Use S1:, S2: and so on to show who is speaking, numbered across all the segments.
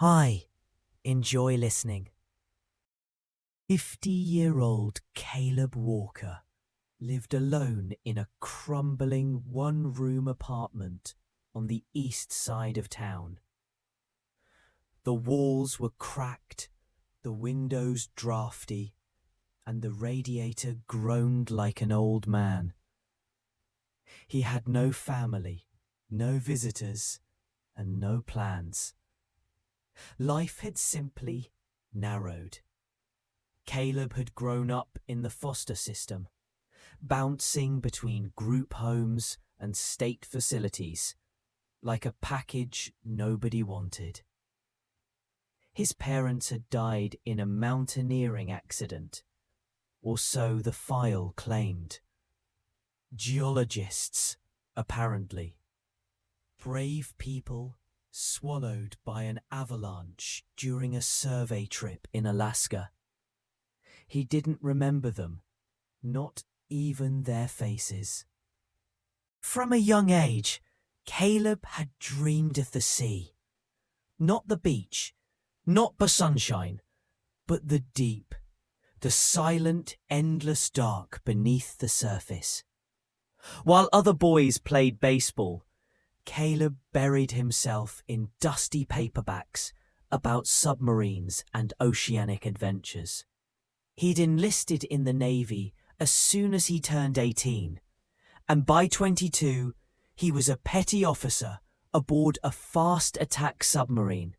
S1: Hi, enjoy listening. 50-year-old Caleb Walker lived alone in a crumbling one-room apartment on the east side of town. The walls were cracked, the windows drafty, and the radiator groaned like an old man. He had no family, no visitors, and no plans. Life had simply narrowed. Caleb had grown up in the foster system, bouncing between group homes and state facilities, like a package nobody wanted. His parents had died in a mountaineering accident, or so the file claimed. Geologists, apparently. Brave people swallowed by an avalanche during a survey trip in Alaska. He didn't remember them, not even their faces. From a young age, Caleb had dreamed of the sea. Not the beach, not the sunshine, but the deep, the silent, endless dark beneath the surface. While other boys played baseball, Caleb buried himself in dusty paperbacks about submarines and oceanic adventures. He'd enlisted in the Navy as soon as he turned 18, and by 22, he was a petty officer aboard a fast attack submarine,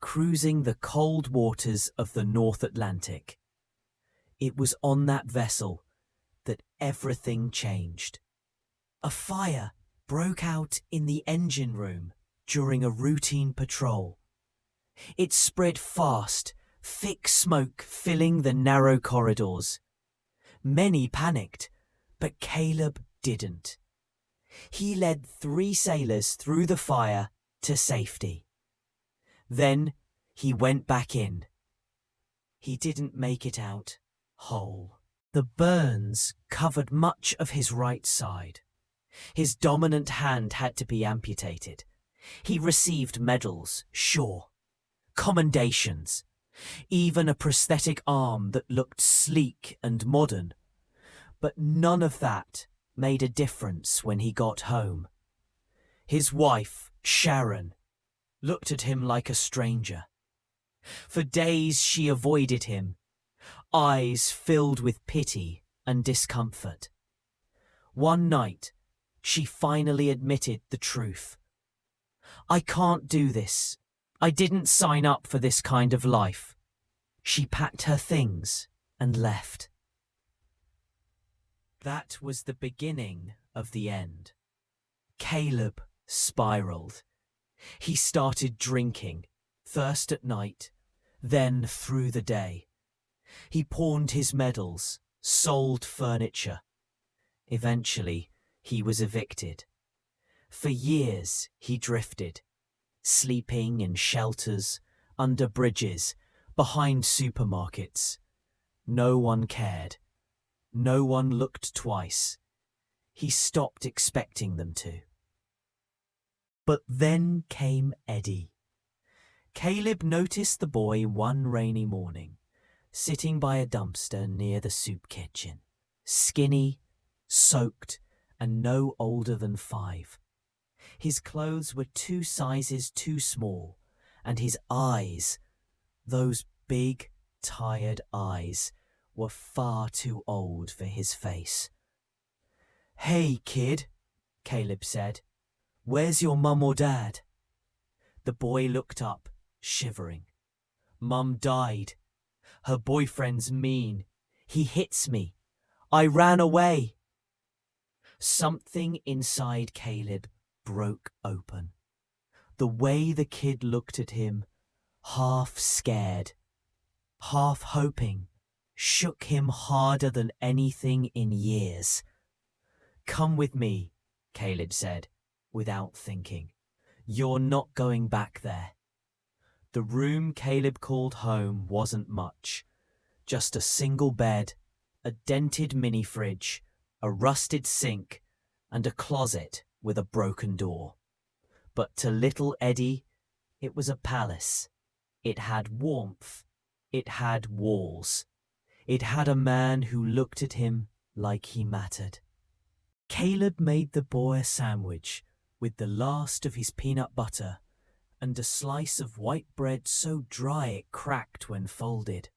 S1: cruising the cold waters of the North Atlantic. It was on that vessel that everything changed. A fire broke out in the engine room during a routine patrol. It spread fast, thick smoke filling the narrow corridors. Many panicked, but Caleb didn't. He led 3 sailors through the fire to safety. Then he went back in. He didn't make it out whole. The burns covered much of his right side. His dominant hand had to be amputated. He received medals, sure, commendations, even a prosthetic arm that looked sleek and modern. But none of that made a difference when he got home. His wife, Sharon, looked at him like a stranger. For days she avoided him, eyes filled with pity and discomfort. One night, she finally admitted the truth. "I can't do this. I didn't sign up for this kind of life." She packed her things and left. That was the beginning of the end. Caleb spiraled. He started drinking, first at night, then through the day. He pawned his medals, sold furniture. Eventually, he was evicted. For years, he drifted, sleeping in shelters, under bridges, behind supermarkets. No one cared. No one looked twice. He stopped expecting them to. But then came Eddie. Caleb noticed the boy one rainy morning, sitting by a dumpster near the soup kitchen, skinny, soaked, and no older than 5. His clothes were 2 sizes too small, and his eyes, those big, tired eyes, were far too old for his face. "Hey, kid," Caleb said. "Where's your mum or dad?" The boy looked up, shivering. "Mum died. Her boyfriend's mean. He hits me. I ran away." Something inside Caleb broke open. The way the kid looked at him, half scared, half hoping, shook him harder than anything in years. "Come with me," Caleb said, without thinking. "You're not going back there." The room Caleb called home wasn't much. Just a single bed, a dented mini-fridge, a rusted sink, and a closet with a broken door. But to little Eddie, it was a palace. It had warmth. It had walls. It had a man who looked at him like he mattered. Caleb made the boy a sandwich with the last of his peanut butter and a slice of white bread so dry it cracked when folded.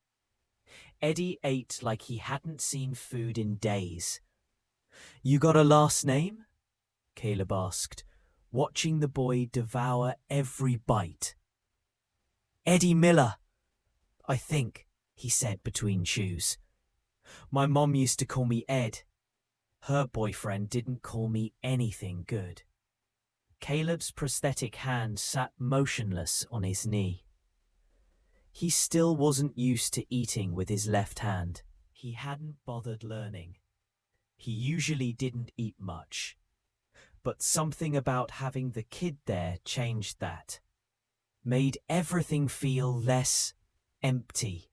S1: Eddie ate like he hadn't seen food in days. "You got a last name?" Caleb asked, watching the boy devour every bite. "Eddie Miller, I think," he said between chews. "My mom used to call me Ed. Her boyfriend didn't call me anything good." Caleb's prosthetic hand sat motionless on his knee. He still wasn't used to eating with his left hand. He hadn't bothered learning. He usually didn't eat much. But something about having the kid there changed that. Made everything feel less empty.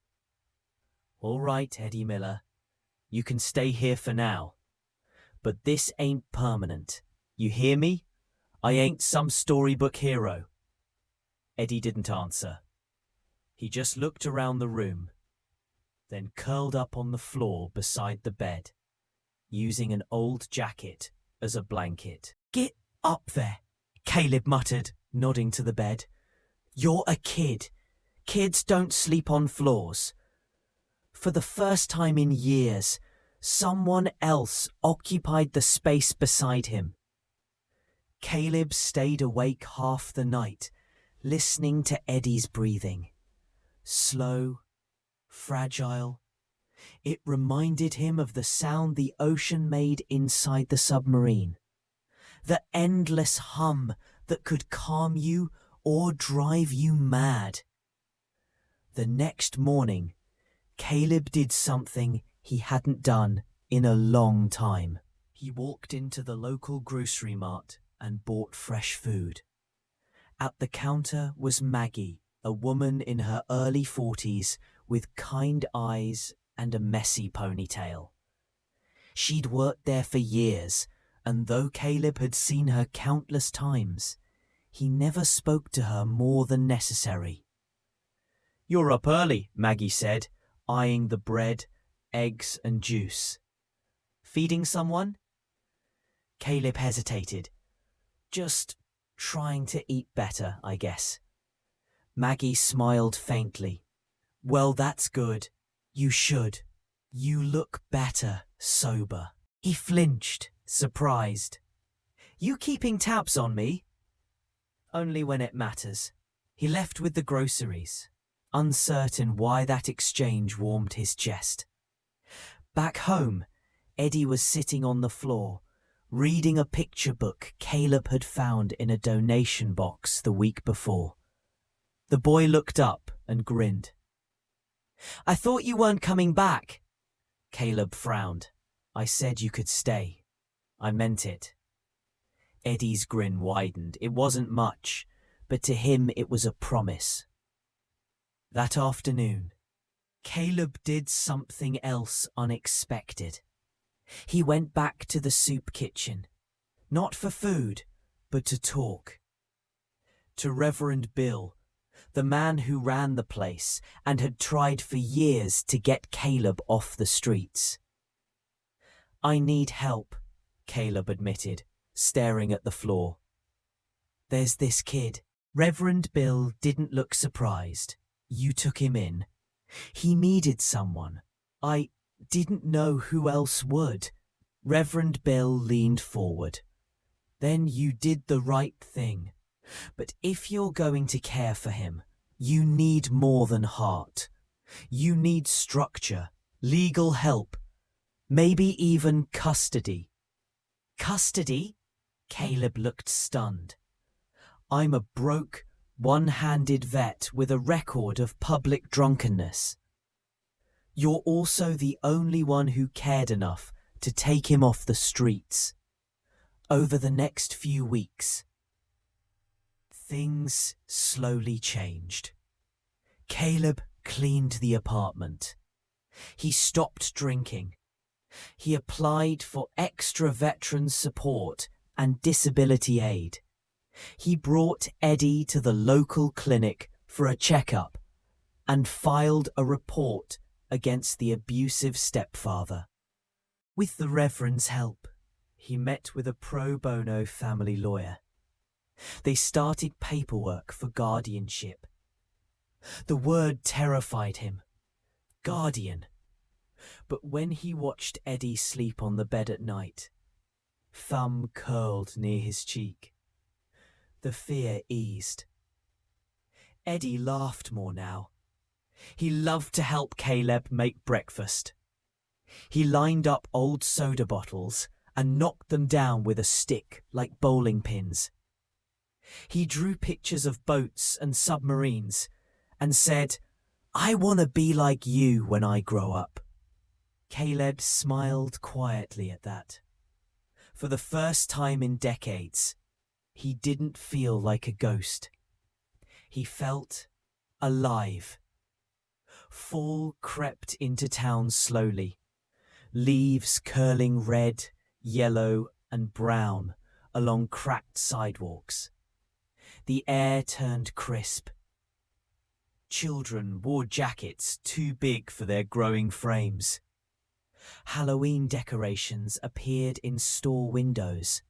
S1: "All right, Eddie Miller. You can stay here for now. But this ain't permanent. You hear me? I ain't some storybook hero." Eddie didn't answer. He just looked around the room, then curled up on the floor beside the bed, using an old jacket as a blanket. "Get up there," Caleb muttered, nodding to the bed. "You're a kid. Kids don't sleep on floors." For the first time in years, someone else occupied the space beside him. Caleb stayed awake half the night, listening to Eddie's breathing. Slow, fragile. It reminded him of the sound the ocean made inside the submarine. The endless hum that could calm you or drive you mad. The next morning, Caleb did something he hadn't done in a long time. He walked into the local grocery mart and bought fresh food. At the counter was Maggie, a woman in her early 40s with kind eyes and a messy ponytail. She'd worked there for years, and though Caleb had seen her countless times, he never spoke to her more than necessary. "You're up early," Maggie said, eyeing the bread, eggs and juice. "Feeding someone?" Caleb hesitated. "Just trying to eat better, I guess." Maggie smiled faintly. "Well, that's good. You should. You look better sober." He flinched, surprised. "You keeping tabs on me?" "Only when it matters." He left with the groceries, uncertain why that exchange warmed his chest. Back home, Eddie was sitting on the floor, reading a picture book Caleb had found in a donation box the week before. The boy looked up and grinned. "I thought you weren't coming back." Caleb frowned. "I said you could stay. I meant it." Eddie's grin widened. It wasn't much, but to him it was a promise. That afternoon, Caleb did something else unexpected. He went back to the soup kitchen, not for food, but to talk. To Reverend Bill, the man who ran the place and had tried for years to get Caleb off the streets. "I need help," Caleb admitted, staring at the floor. "There's this kid." Reverend Bill didn't look surprised. "You took him in. He needed someone. I didn't know who else would." Reverend Bill leaned forward. "Then you did the right thing. But if you're going to care for him, you need more than heart. You need structure, legal help, maybe even custody." "Custody?" Caleb looked stunned. "I'm a broke, one-handed vet with a record of public drunkenness. You're also the only one who cared enough to take him off the streets. Over the next few weeks, things slowly changed. Caleb cleaned the apartment. He stopped drinking. He applied for extra veteran support and disability aid. He brought Eddie to the local clinic for a checkup and filed a report against the abusive stepfather. With the Reverend's help, he met with a pro bono family lawyer. They started paperwork for guardianship. The word terrified him. Guardian. But when he watched Eddie sleep on the bed at night, thumb curled near his cheek, the fear eased. Eddie laughed more now. He loved to help Caleb make breakfast. He lined up old soda bottles and knocked them down with a stick like bowling pins. He drew pictures of boats and submarines and said, "I want to be like you when I grow up." Caleb smiled quietly at that. For the first time in decades, he didn't feel like a ghost. He felt alive. Fall crept into town slowly, leaves curling red, yellow, and brown along cracked sidewalks. The air turned crisp. Children wore jackets too big for their growing frames. Halloween decorations appeared in store windows,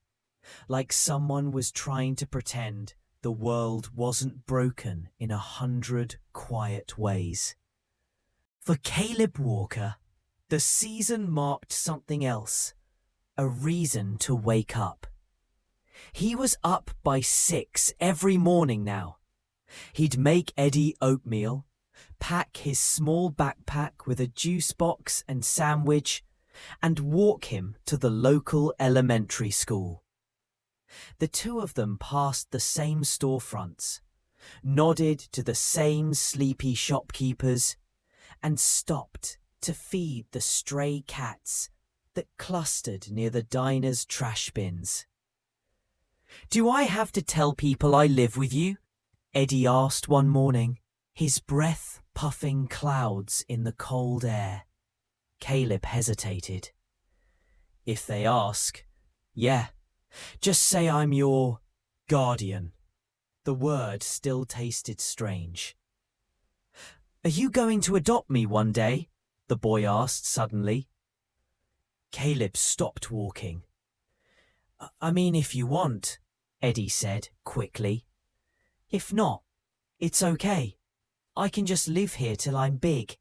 S1: like someone was trying to pretend the world wasn't broken in 100 quiet ways. For Caleb Walker, the season marked something else, a reason to wake up. He was up by 6 every morning now. He'd make Eddie oatmeal, pack his small backpack with a juice box and sandwich, and walk him to the local elementary school. The two of them passed the same storefronts, nodded to the same sleepy shopkeepers, and stopped to feed the stray cats that clustered near the diner's trash bins. "Do I have to tell people I live with you?" Eddie asked one morning, his breath puffing clouds in the cold air. Caleb hesitated. "If they ask, yeah, just say I'm your guardian." The word still tasted strange. "Are you going to adopt me one day?" the boy asked suddenly. Caleb stopped walking. "I mean, if you want," Eddie said quickly. "If not, it's okay. I can just live here till I'm big."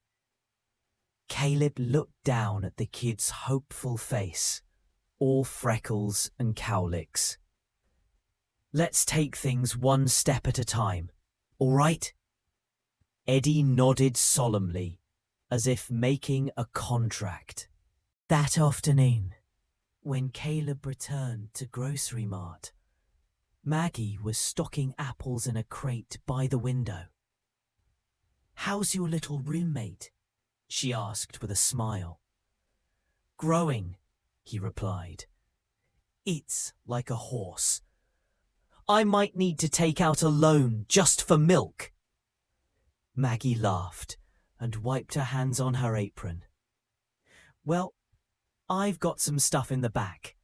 S1: Caleb looked down at the kid's hopeful face, all freckles and cowlicks. "Let's take things one step at a time, all right?" Eddie nodded solemnly, as if making a contract. That afternoon, when Caleb returned to Grocery Mart, Maggie was stocking apples in a crate by the window. "How's your little roommate?" she asked with a smile. "Growing," he replied. "Eats like a horse. I might need to take out a loan just for milk." Maggie laughed and wiped her hands on her apron. "Well, I've got some stuff in the back.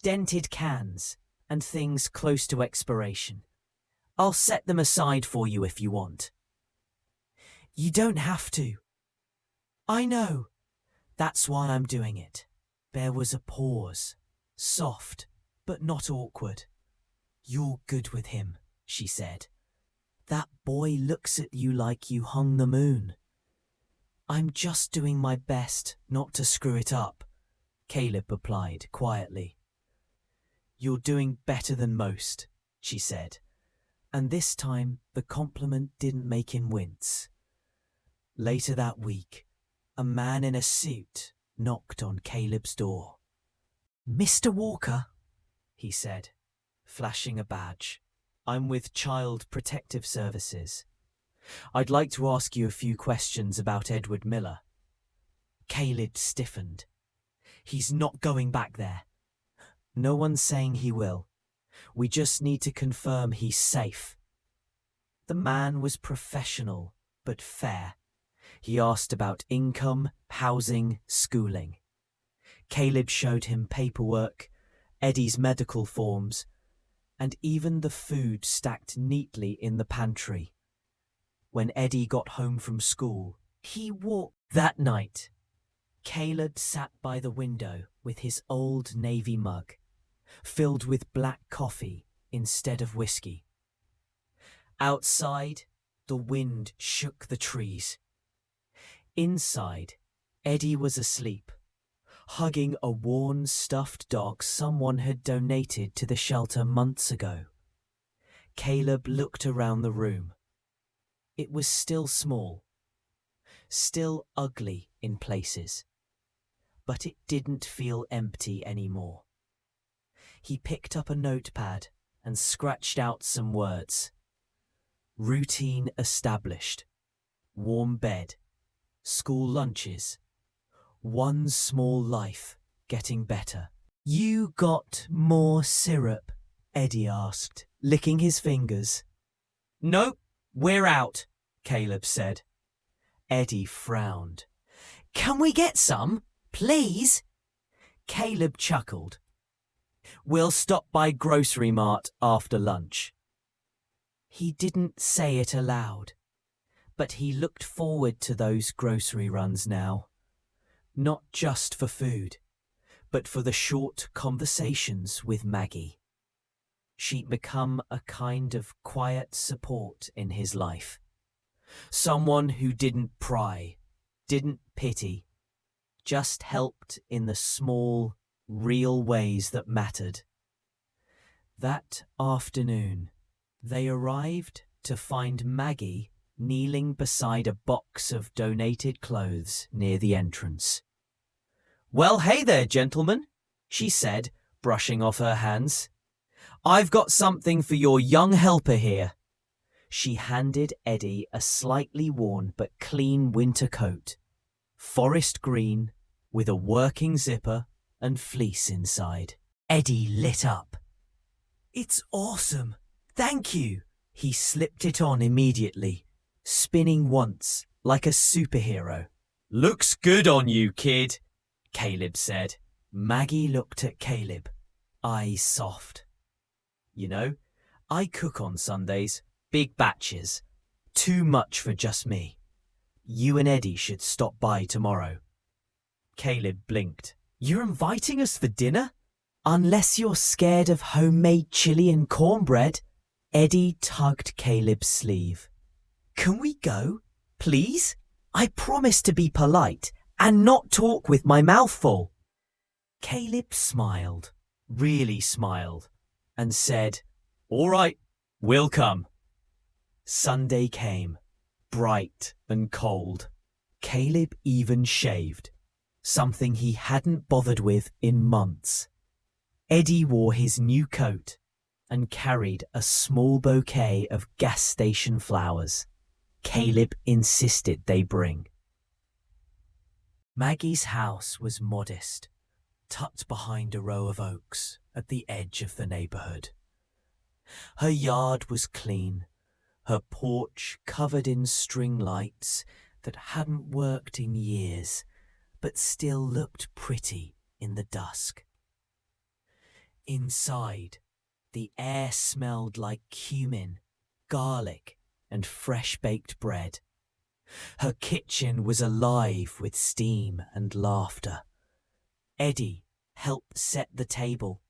S1: Dented cans and things close to expiration. I'll set them aside for you if you want." "You don't have to." "I know. That's why I'm doing it." There was a pause, soft but not awkward. "You're good with him," she said. "That boy looks at you like you hung the moon." "I'm just doing my best not to screw it up," Caleb replied quietly. "You're doing better than most," she said, and this time the compliment didn't make him wince. Later that week, a man in a suit knocked on Caleb's door. "Mr. Walker," he said, flashing a badge. "I'm with Child Protective Services. I'd like to ask you a few questions about Edward Miller." Caleb stiffened. "He's not going back there." "No one's saying he will. We just need to confirm he's safe." The man was professional but fair. He asked about income, housing, schooling. Caleb showed him paperwork, Eddie's medical forms, and even the food stacked neatly in the pantry. when Eddie got home from school. He walked. That night, Caleb sat by the window with his old Navy mug, filled with black coffee instead of whiskey. Outside, the wind shook the trees. Inside, Eddie was asleep, hugging a worn stuffed dog someone had donated to the shelter months ago. Caleb looked around the room. It was still small, still ugly in places, but it didn't feel empty anymore. He picked up a notepad and scratched out some words. Routine established. Warm bed. School lunches. One small life getting better. You got more syrup? Eddie asked, licking his fingers. Nope, we're out, Caleb said. Eddie frowned. Can we get some, please? Caleb chuckled. We'll stop by Grocery Mart after lunch. He didn't say it aloud, but he looked forward to those grocery runs now. Not just for food, but for the short conversations with Maggie. She'd become a kind of quiet support in his life. Someone who didn't pry, didn't pity, just helped in the small, real ways that mattered. That afternoon, they arrived to find Maggie kneeling beside a box of donated clothes near the entrance. Well, hey there, gentlemen, she said, brushing off her hands. I've got something for your young helper here. She handed Eddie a slightly worn but clean winter coat, forest green, with a working zipper and fleece inside. Eddie lit up. It's awesome. Thank you. He slipped it on immediately, spinning once like a superhero. Looks good on you, kid, Caleb said. Maggie looked at Caleb, eyes soft. You know, I cook on Sundays, big batches. Too much for just me. You and Eddie should stop by tomorrow. Caleb blinked. You're inviting us for dinner? Unless you're scared of homemade chili and cornbread. Eddie tugged Caleb's sleeve. Can we go, please? I promise to be polite and not talk with my mouth full. Caleb smiled, really smiled, and said, All right, we'll come. Sunday came, bright and cold. Caleb even shaved, something he hadn't bothered with in months. Eddie wore his new coat and carried a small bouquet of gas station flowers Caleb insisted they bring. Maggie's house was modest, tucked behind a row of oaks at the edge of the neighborhood. Her yard was clean, her porch covered in string lights that hadn't worked in years, but still looked pretty in the dusk. Inside, the air smelled like cumin, garlic, and fresh-baked bread. Her kitchen was alive with steam and laughter. Eddie helped set the table.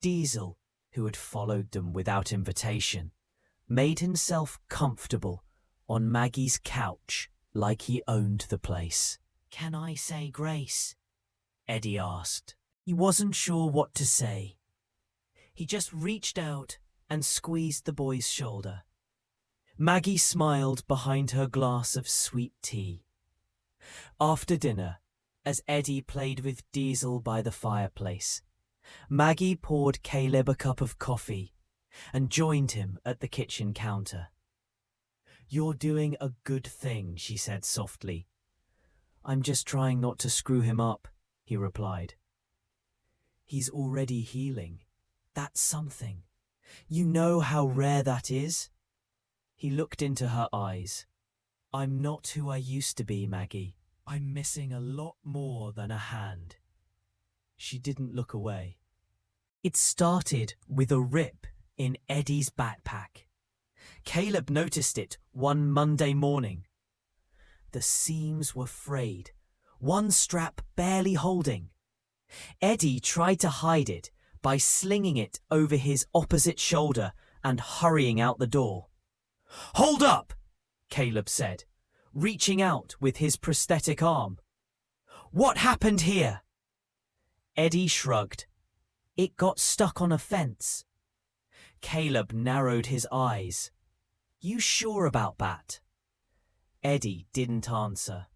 S1: Diesel, who had followed them without invitation, made himself comfortable on Maggie's couch like he owned the place. Can I say grace? Eddie asked. He wasn't sure what to say. He just reached out and squeezed the boy's shoulder. Maggie smiled behind her glass of sweet tea. After dinner, as Eddie played with Diesel by the fireplace, Maggie poured Caleb a cup of coffee and joined him at the kitchen counter. You're doing a good thing, she said softly. I'm just trying not to screw him up, he replied. He's already healing. That's something. You know how rare that is? He looked into her eyes. I'm not who I used to be, Maggie. I'm missing a lot more than a hand. She didn't look away. It started with a rip in Eddie's backpack. Caleb noticed it one Monday morning. The seams were frayed, one strap barely holding. Eddie tried to hide it by slinging it over his opposite shoulder and hurrying out the door. "Hold up!" Caleb said, reaching out with his prosthetic arm. "What happened here?" Eddie shrugged. "It got stuck on a fence." Caleb narrowed his eyes. "You sure about that?" Eddie didn't answer.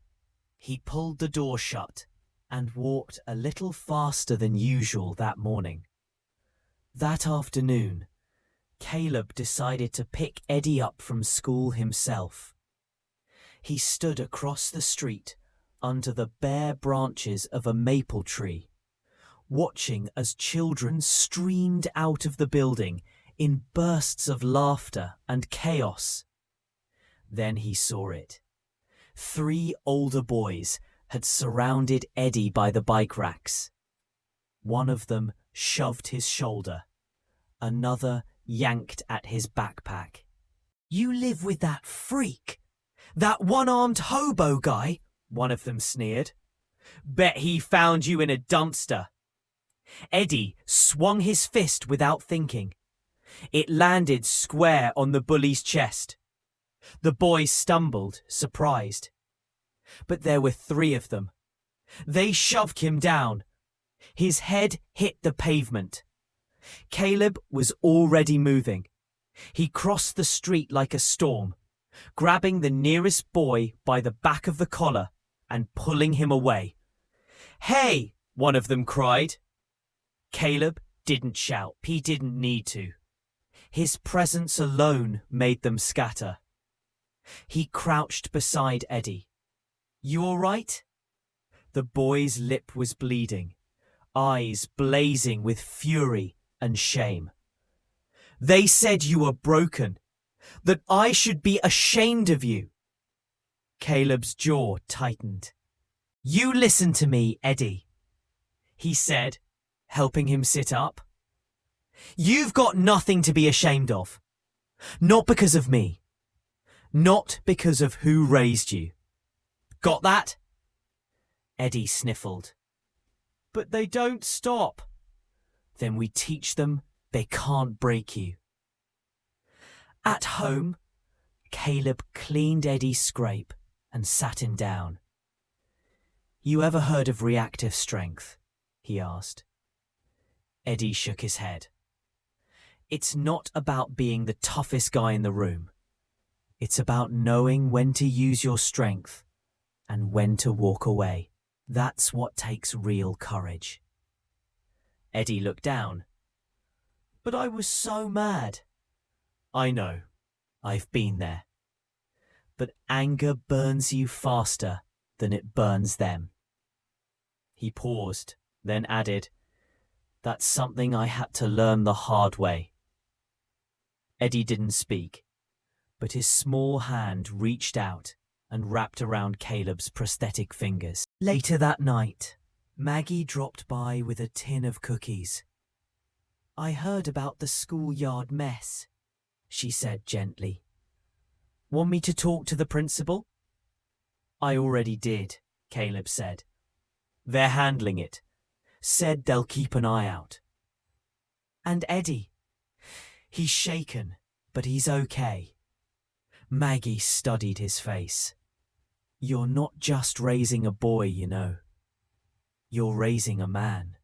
S1: He pulled the door shut and walked a little faster than usual that morning. That afternoon, Caleb decided to pick Eddie up from school himself. He stood across the street under the bare branches of a maple tree, watching as children streamed out of the building in bursts of laughter and chaos. Then he saw it. 3 older boys had surrounded Eddie by the bike racks. One of them shoved his shoulder. Another yanked at his backpack. "You live with that freak, that one-armed hobo guy," one of them sneered. "Bet he found you in a dumpster." Eddie swung his fist without thinking. It landed square on the bully's chest. The boy stumbled, surprised. But there were 3 of them. They shoved him down. His head hit the pavement. Caleb was already moving. He crossed the street like a storm, grabbing the nearest boy by the back of the collar and pulling him away. "Hey!" one of them cried. Caleb didn't shout. He didn't need to. His presence alone made them scatter. He crouched beside Eddie. "You all right?" The boy's lip was bleeding, eyes blazing with fury and shame. "They said you were broken, that I should be ashamed of you." Caleb's jaw tightened. "You listen to me, Eddie," he said, helping him sit up. "You've got nothing to be ashamed of. Not because of me. Not because of who raised you. Got that?" Eddie sniffled. "But they don't stop." "Then we teach them they can't break you." At home, Caleb cleaned Eddie's scrape and sat him down. "You ever heard of reactive strength?" he asked. Eddie shook his head. "It's not about being the toughest guy in the room. It's about knowing when to use your strength and when to walk away. That's what takes real courage." Eddie looked down. "But I was so mad." "I know. I've been there. But anger burns you faster than it burns them." He paused, then added, "That's something I had to learn the hard way." Eddie didn't speak, but his small hand reached out and wrapped around Caleb's prosthetic fingers. Later that night, Maggie dropped by with a tin of cookies. "I heard about the schoolyard mess," she said gently. "Want me to talk to the principal?" "I already did," Caleb said. "They're handling it. Said they'll keep an eye out." "And Eddie?" "He's shaken, but he's okay." Maggie studied his face. "You're not just raising a boy, you know. You're raising a man."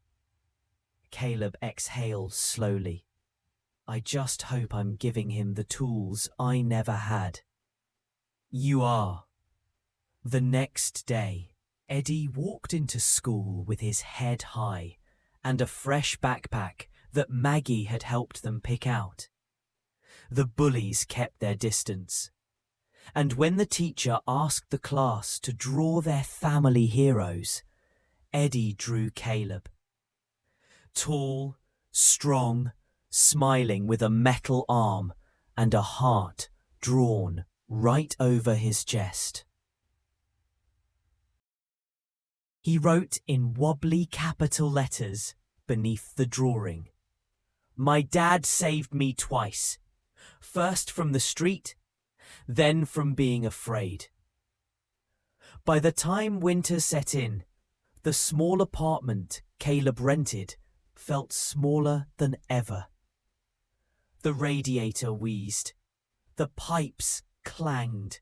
S1: Caleb exhaled slowly. "I just hope I'm giving him the tools I never had." "You are." The next day, Eddie walked into school with his head high and a fresh backpack that Maggie had helped them pick out. The bullies kept their distance. And when the teacher asked the class to draw their family heroes, Eddie drew Caleb. Tall, strong, smiling with a metal arm and a heart drawn right over his chest. He wrote in wobbly capital letters beneath the drawing, "My dad saved me twice. First from the street, then from being afraid. By the time winter set in, the small apartment Caleb rented felt smaller than ever. The radiator wheezed. The pipes clanged.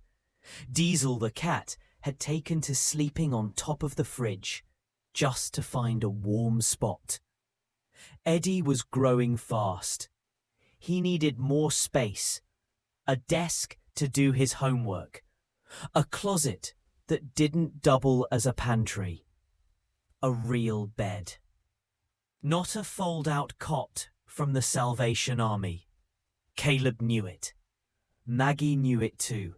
S1: Diesel the cat had taken to sleeping on top of the fridge just to find a warm spot. Eddie was growing fast. He needed more space, a desk to do his homework, a closet that didn't double as a pantry, a real bed. Not a fold-out cot from the Salvation Army. Caleb knew it. Maggie knew it too.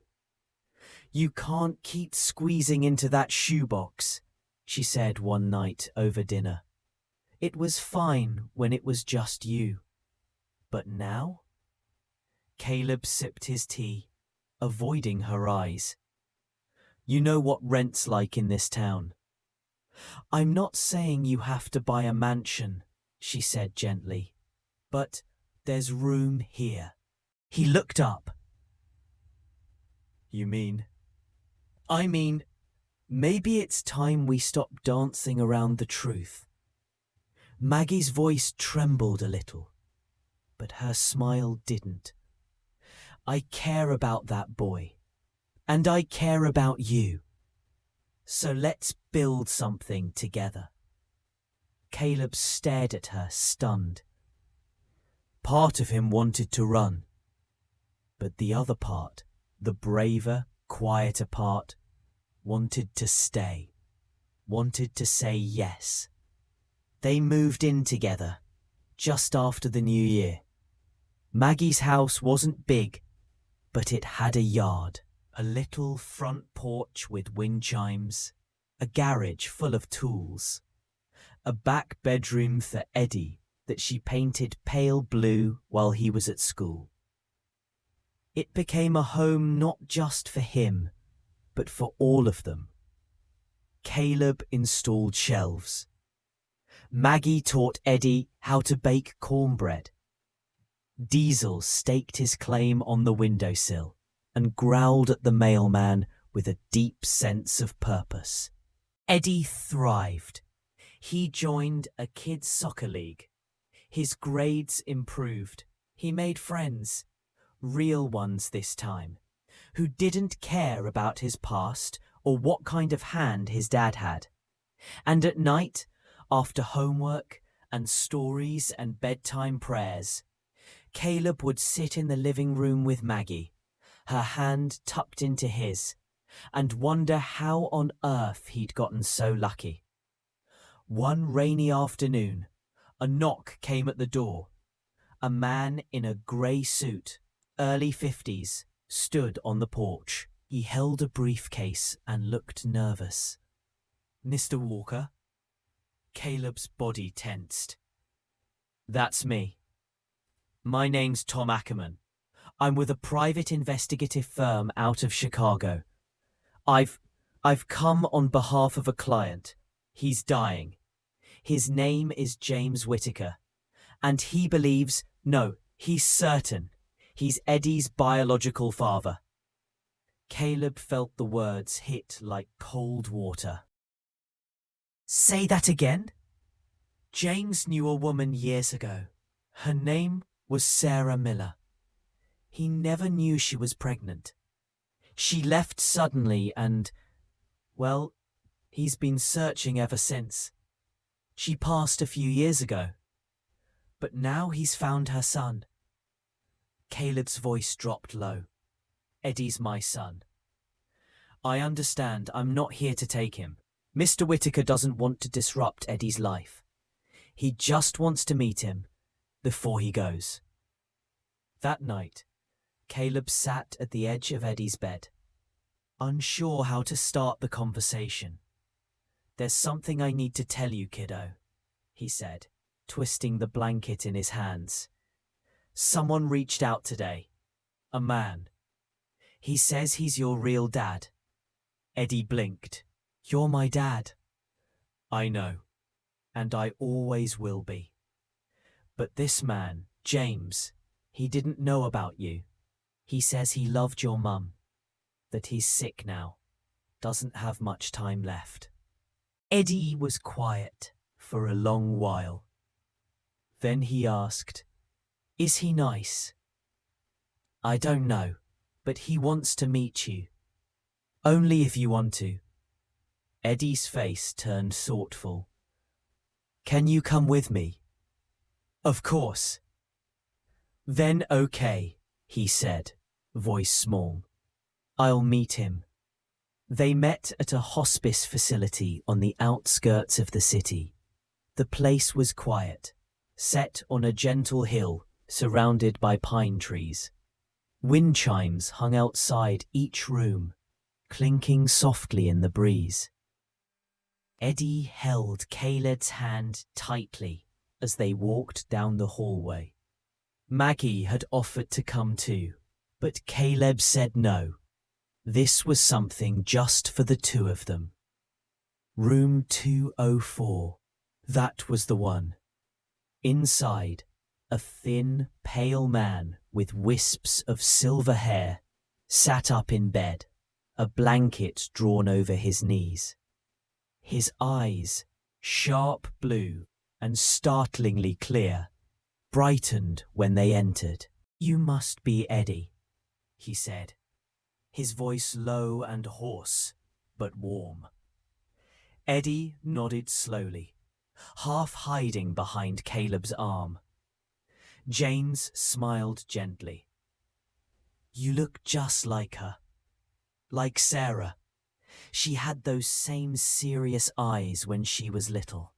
S1: "You can't keep squeezing into that shoebox," she said one night over dinner. "It was fine when it was just you. But now?" Caleb sipped his tea, avoiding her eyes. "You know what rent's like in this town." "I'm not saying you have to buy a mansion," she said gently, "but there's room here." He looked up. "You mean?" "I mean, maybe it's time we stop dancing around the truth." Maggie's voice trembled a little, but her smile didn't. "I care about that boy, and I care about you. So let's build something together." Caleb stared at her, stunned. Part of him wanted to run, but the other part, the braver, quieter part, wanted to stay, wanted to say yes. They moved in together, just after the New Year. Maggie's house wasn't big, but it had a yard, a little front porch with wind chimes, a garage full of tools, a back bedroom for Eddie that she painted pale blue while he was at school. It became a home not just for him, but for all of them. Caleb installed shelves. Maggie taught Eddie how to bake cornbread. Diesel staked his claim on the windowsill and growled at the mailman with a deep sense of purpose. Eddie thrived. He joined a kids' soccer league. His grades improved. He made friends, real ones this time, who didn't care about his past or what kind of hand his dad had. And at night, after homework and stories and bedtime prayers, Caleb would sit in the living room with Maggie, her hand tucked into his, and wonder how on earth he'd gotten so lucky. One rainy afternoon, a knock came at the door. A man in a grey suit, early 50s, stood on the porch. He held a briefcase and looked nervous. "Mr. Walker?" Caleb's body tensed. "That's me. My name's Tom Ackerman. I'm with a private investigative firm out of Chicago. I've come on behalf of a client. He's dying. His name is James Whittaker, and he believes, no, he's certain, he's Eddie's biological father." Caleb felt the words hit like cold water. "Say that again?" James knew a woman years ago. Her name was Sarah Miller. He never knew she was pregnant. She left suddenly and, well, he's been searching ever since. She passed a few years ago, but now he's found her son. Caleb's voice dropped low. "Eddie's my son. I understand I'm not here to take him. Mr. Whittaker doesn't want to disrupt Eddie's life. He just wants to meet him before he goes." That night, Caleb sat at the edge of Eddie's bed, unsure how to start the conversation. "There's something I need to tell you, kiddo," he said, twisting the blanket in his hands. "Someone reached out today. A man. He says he's your real dad." Eddie blinked. "You're my dad." "I know, and I always will be. But this man, James, he didn't know about you. He says he loved your mum, that he's sick now, doesn't have much time left. Eddie was quiet for a long while. Then he asked, "Is he nice?" "I don't know, but he wants to meet you. Only if you want to." Eddie's face turned thoughtful. "Can you come with me?" "Of course." "Then okay," he said, voice small. "I'll meet him." They met at a hospice facility on the outskirts of the city. The place was quiet, set on a gentle hill surrounded by pine trees. Wind chimes hung outside each room, clinking softly in the breeze. Eddie held Caleb's hand tightly as they walked down the hallway. Maggie had offered to come too, but Caleb said no. This was something just for the two of them. Room 204. That was the one. Inside, a thin, pale man with wisps of silver hair sat up in bed, a blanket drawn over his knees. His eyes, sharp blue and startlingly clear, brightened when they entered. "You must be Eddie," he said, his voice low and hoarse, but warm. Eddie nodded slowly, half hiding behind Caleb's arm. James smiled gently. "You look just like her. Like Sarah. She had those same serious eyes when she was little."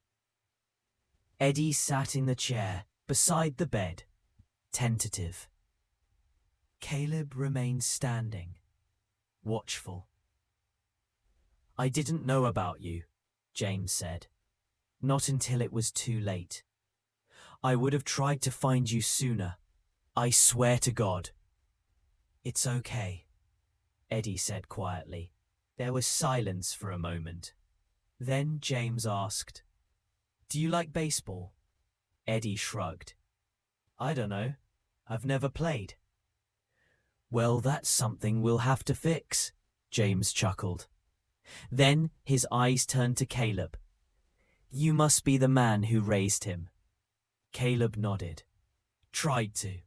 S1: Eddie sat in the chair beside the bed, tentative. Caleb remained standing, watchful. "I didn't know about you," James said. "Not until it was too late. I would have tried to find you sooner. I swear to God." "It's okay," Eddie said quietly. There was silence for a moment. Then James asked, "Do you like baseball?" Eddie shrugged. "I don't know. I've never played." "Well, that's something we'll have to fix," James chuckled. Then his eyes turned to Caleb. "You must be the man who raised him." Caleb nodded. "Tried to."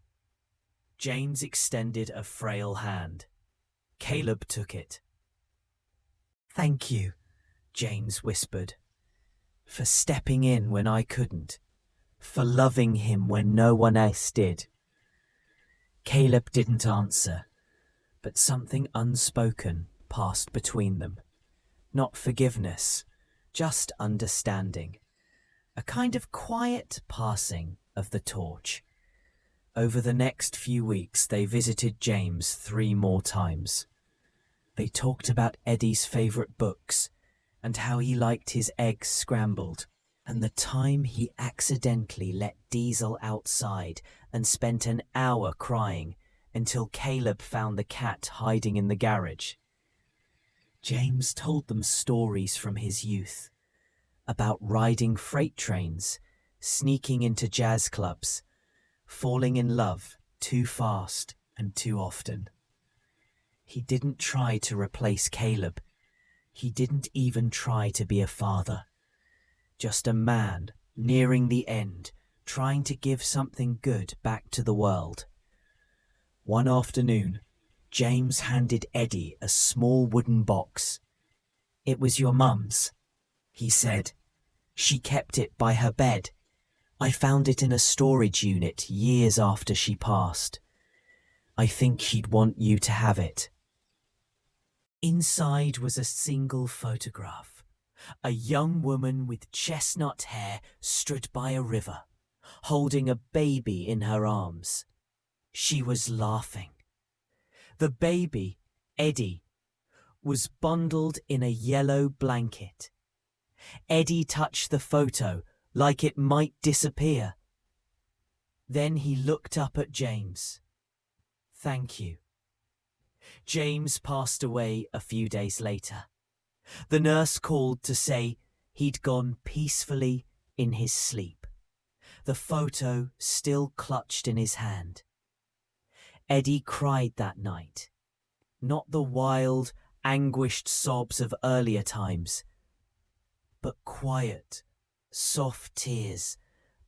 S1: James extended a frail hand. Caleb took it. "Thank you," James whispered, "for stepping in when I couldn't, for loving him when no one else did." Caleb didn't answer, but something unspoken passed between them. Not forgiveness, just understanding. A kind of quiet passing of the torch. Over the next few weeks, they visited James 3 more times. They talked about Eddie's favourite books and how he liked his eggs scrambled, and the time he accidentally let Diesel outside and spent an hour crying until Caleb found the cat hiding in the garage. James told them stories from his youth, about riding freight trains, sneaking into jazz clubs, falling in love too fast and too often. He didn't try to replace Caleb. He didn't even try to be a father. Just a man nearing the end, trying to give something good back to the world. One afternoon, James handed Eddie a small wooden box. "It was your mum's," he said. "She kept it by her bed. I found it in a storage unit years after she passed. I think she'd want you to have it." Inside was a single photograph. A young woman with chestnut hair stood by a river, holding a baby in her arms. She was laughing. The baby, Eddie, was bundled in a yellow blanket. Eddie touched the photo like it might disappear. Then he looked up at James. "Thank you." James passed away a few days later. The nurse called to say he'd gone peacefully in his sleep, the photo still clutched in his hand. Eddie cried that night. Not the wild, anguished sobs of earlier times, but quiet, soft tears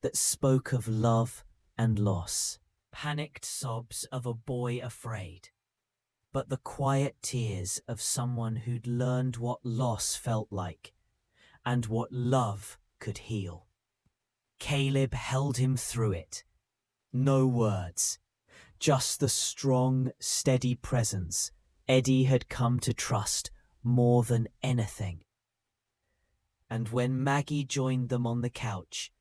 S1: that spoke of love and loss. Panicked sobs of a boy afraid, but the quiet tears of someone who'd learned what loss felt like and what love could heal. Caleb held him through it. No words, just the strong, steady presence Eddie had come to trust more than anything. And when Maggie joined them on the couch,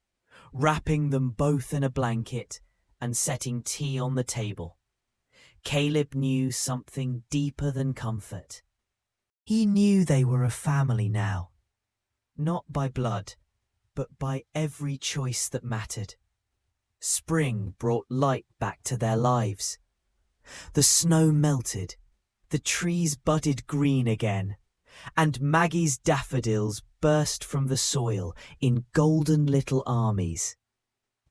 S1: wrapping them both in a blanket and setting tea on the table, Caleb knew something deeper than comfort. He knew they were a family now, not by blood, but by every choice that mattered. Spring brought light back to their lives. The snow melted, the trees budded green again, and Maggie's daffodils burst from the soil in golden little armies.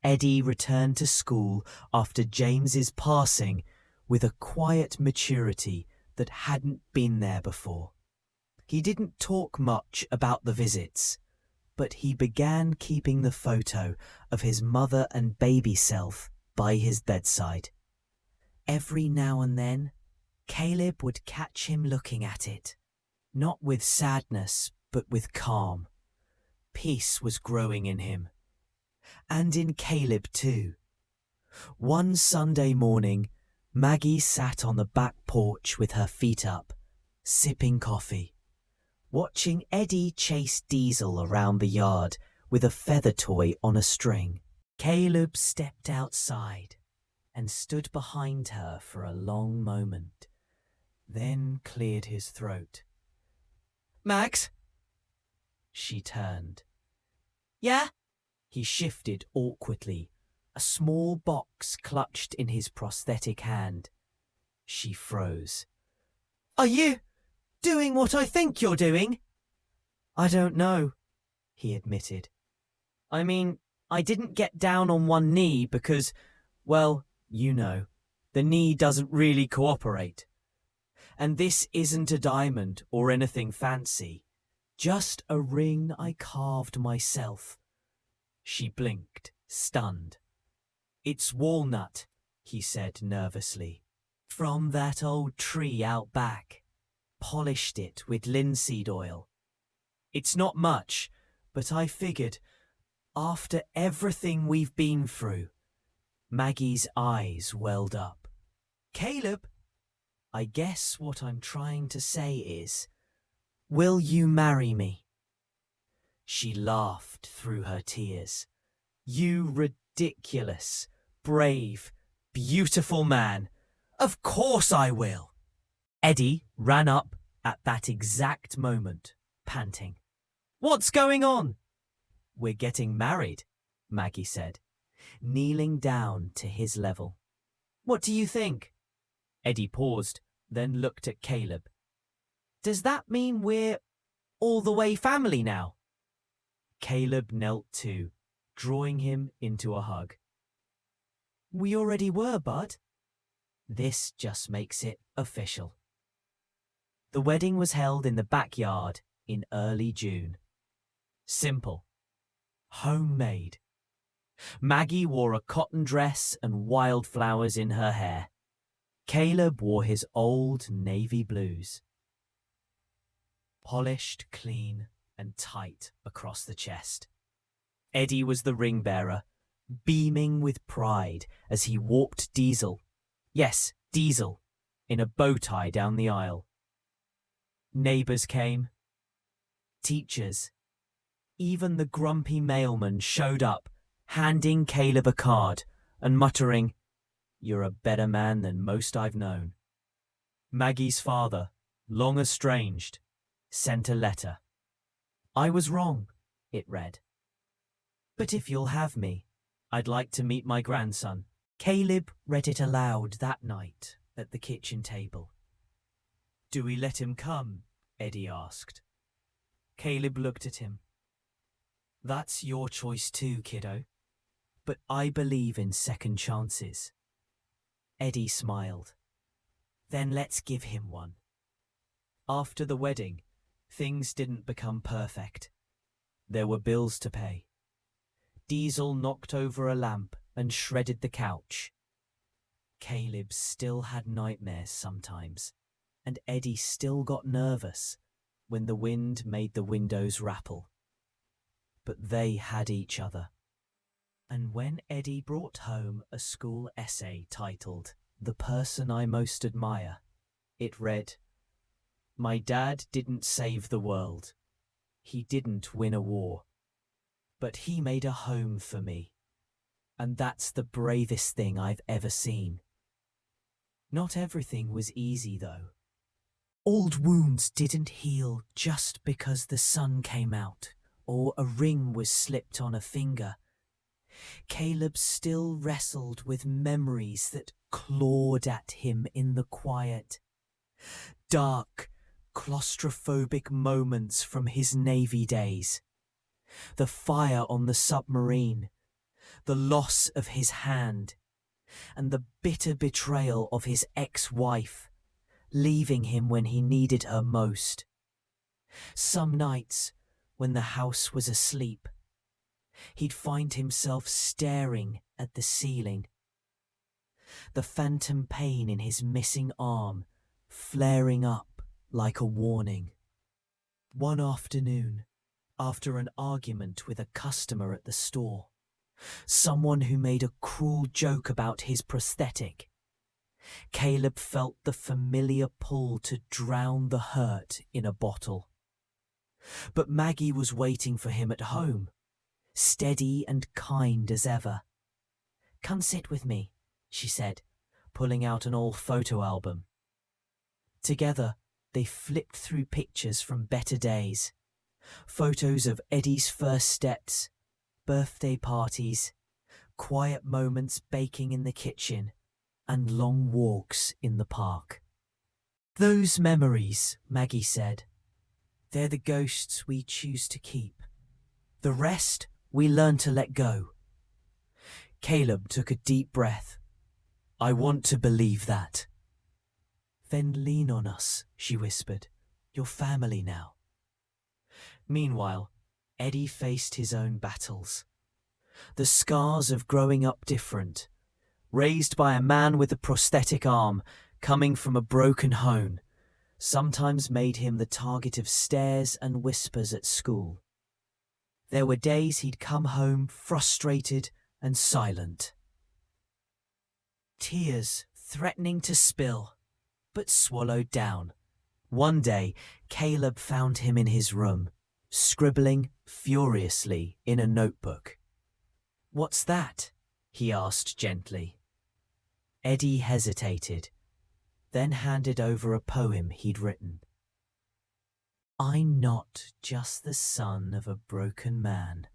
S1: Eddie returned to school after James's passing with a quiet maturity that hadn't been there before. He didn't talk much about the visits, but he began keeping the photo of his mother and baby self by his bedside. Every now and then, Caleb would catch him looking at it, not with sadness, but with calm. Peace was growing in him. And in Caleb too. One Sunday morning, Maggie sat on the back porch with her feet up, sipping coffee, watching Eddie chase Diesel around the yard with a feather toy on a string. Caleb stepped outside and stood behind her for a long moment, then cleared his throat. "Max?" She turned. "Yeah?" He shifted awkwardly, a small box clutched in his prosthetic hand. She froze. "Are you doing what I think you're doing?" "I don't know," he admitted. "I mean, I didn't get down on one knee because, well, you know, the knee doesn't really cooperate. And this isn't a diamond or anything fancy, just a ring I carved myself." She blinked, stunned. "It's walnut," he said nervously. "From that old tree out back. Polished it with linseed oil. It's not much, but I figured, after everything we've been through." Maggie's eyes welled up. "Caleb, I guess what I'm trying to say is, will you marry me?" She laughed through her tears. "You ridiculous, brave, beautiful man. Of course I will." Eddie ran up at that exact moment, panting. "What's going on?" "We're getting married," Maggie said, kneeling down to his level. "What do you think?" Eddie paused, then looked at Caleb. "Does that mean we're all the way family now?" Caleb knelt too, drawing him into a hug. "We already were, bud." "This just makes it official." The wedding was held in the backyard in early June. Simple. Homemade. Maggie wore a cotton dress and wildflowers in her hair. Caleb wore his old navy blues. Polished, clean, and tight across the chest. Eddie was the ring bearer, beaming with pride as he walked Diesel, yes, Diesel, in a bow tie down the aisle. Neighbors came. Teachers. Even the grumpy mailman showed up, handing Caleb a card and muttering, "You're a better man than most I've known." Maggie's father, long estranged, sent a letter. "I was wrong," it read. "But if you'll have me, I'd like to meet my grandson." Caleb read it aloud that night at the kitchen table. "Do we let him come?" Eddie asked. Caleb looked at him. "That's your choice too, kiddo. But I believe in second chances." Eddie smiled. Then let's give him one. After the wedding, things didn't become perfect. There were bills to pay. Diesel knocked over a lamp and shredded the couch. Caleb still had nightmares sometimes, and Eddie still got nervous when the wind made the windows rattle. But they had each other. And when Eddie brought home a school essay titled "The Person I Most Admire," it read, "My dad didn't save the world. He didn't win a war. But he made a home for me. And that's the bravest thing I've ever seen." Not everything was easy, though. Old wounds didn't heal just because the sun came out or a ring was slipped on a finger. Caleb still wrestled with memories that clawed at him in the quiet. Dark, claustrophobic moments from his Navy days. The fire on the submarine, the loss of his hand, and the bitter betrayal of his ex-wife, leaving him when he needed her most. Some nights, when the house was asleep, he'd find himself staring at the ceiling. The phantom pain in his missing arm flaring up like a warning. One afternoon, after an argument with a customer at the store, someone who made a cruel joke about his prosthetic, Caleb felt the familiar pull to drown the hurt in a bottle. But Maggie was waiting for him at home, steady and kind as ever. "Come sit with me," she said, pulling out an old photo album. Together, they flipped through pictures from better days. Photos of Eddie's first steps, birthday parties, quiet moments baking in the kitchen, and long walks in the park. "Those memories," Maggie said, "they're the ghosts we choose to keep. The rest we learn to let go." Caleb took a deep breath. "I want to believe that." "Then lean on us," she whispered. "You're family now." Meanwhile, Eddie faced his own battles. The scars of growing up different, raised by a man with a prosthetic arm, coming from a broken home, sometimes made him the target of stares and whispers at school. There were days he'd come home frustrated and silent. Tears threatening to spill, but swallowed down. One day, Caleb found him in his room, scribbling furiously in a notebook. "What's that?" he asked gently. Eddie hesitated, then handed over a poem he'd written. "I'm not just the son of a broken man.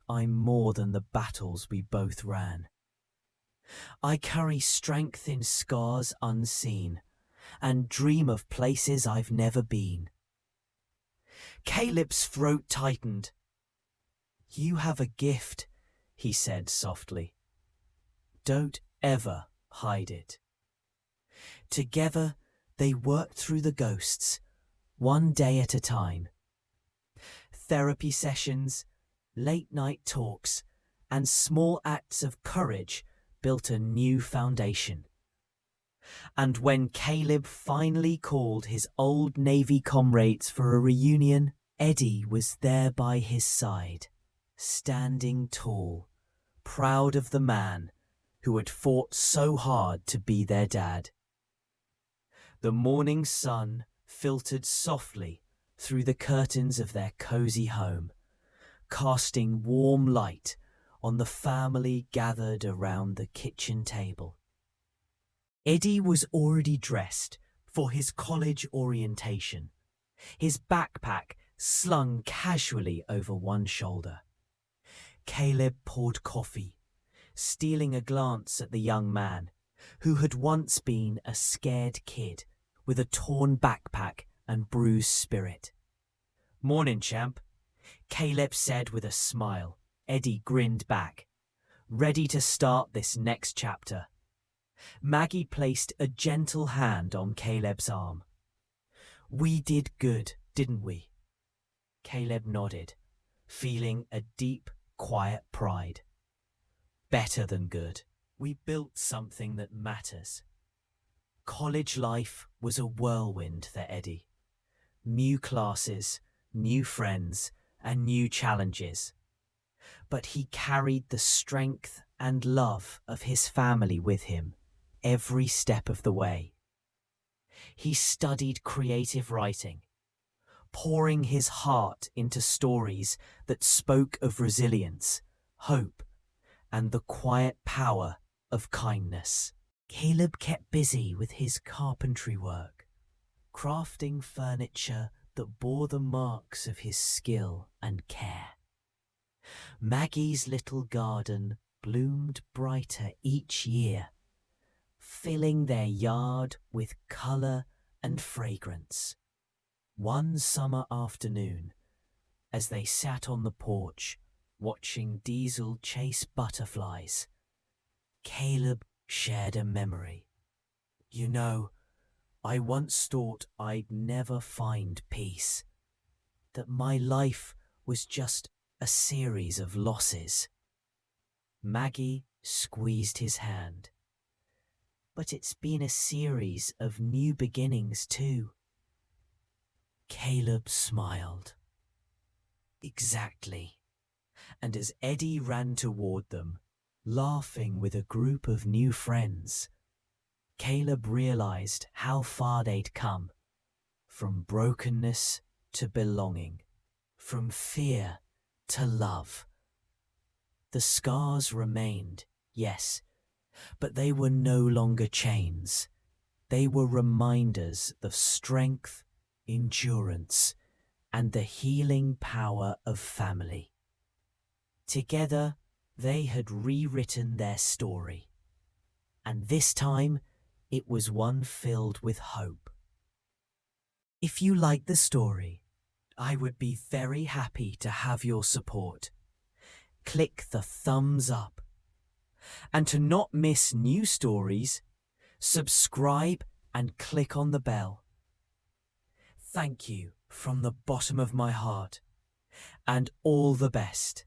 S1: I'm more than the battles we both ran. I carry strength in scars unseen, and dream of places I've never been." Caleb's throat tightened. "You have a gift," he said softly. "Don't ever hide it." Together, they worked through the ghosts, one day at a time. Therapy sessions, late-night talks, and small acts of courage built a new foundation. And when Caleb finally called his old Navy comrades for a reunion, Eddie was there by his side, standing tall, proud of the man who had fought so hard to be their dad. The morning sun filtered softly through the curtains of their cozy home, casting warm light on the family gathered around the kitchen table. Eddie was already dressed for his college orientation, his backpack slung casually over one shoulder. Caleb poured coffee, stealing a glance at the young man, who had once been a scared kid with a torn backpack and bruised spirit. "Morning, champ," Caleb said with a smile. Eddie grinned back, ready to start this next chapter. Maggie placed a gentle hand on Caleb's arm. "We did good, didn't we?" Caleb nodded, feeling a deep, quiet pride. "Better than good. We built something that matters." College life was a whirlwind for Eddie. New classes, new friends, and new challenges. But he carried the strength and love of his family with him every step of the way. He studied creative writing, pouring his heart into stories that spoke of resilience, hope, and the quiet power of kindness. Caleb kept busy with his carpentry work, crafting furniture that bore the marks of his skill and care. Maggie's little garden bloomed brighter each year, filling their yard with colour and fragrance. One summer afternoon, as they sat on the porch watching Diesel chase butterflies, Caleb shared a memory. "You know, I once thought I'd never find peace, that my life was just a series of losses." Maggie squeezed his hand. "But it's been a series of new beginnings too." Caleb smiled. "Exactly." And as Eddie ran toward them, laughing with a group of new friends, Caleb realized how far they'd come. From brokenness to belonging, from fear to love. The scars remained, yes, but they were no longer chains. They were reminders of strength, endurance, and the healing power of family. Together, they had rewritten their story, and this time it was one filled with hope. If you like the story, I would be very happy to have your support. Click the thumbs up. And to not miss new stories, subscribe and click on the bell. Thank you from the bottom of my heart, and all the best.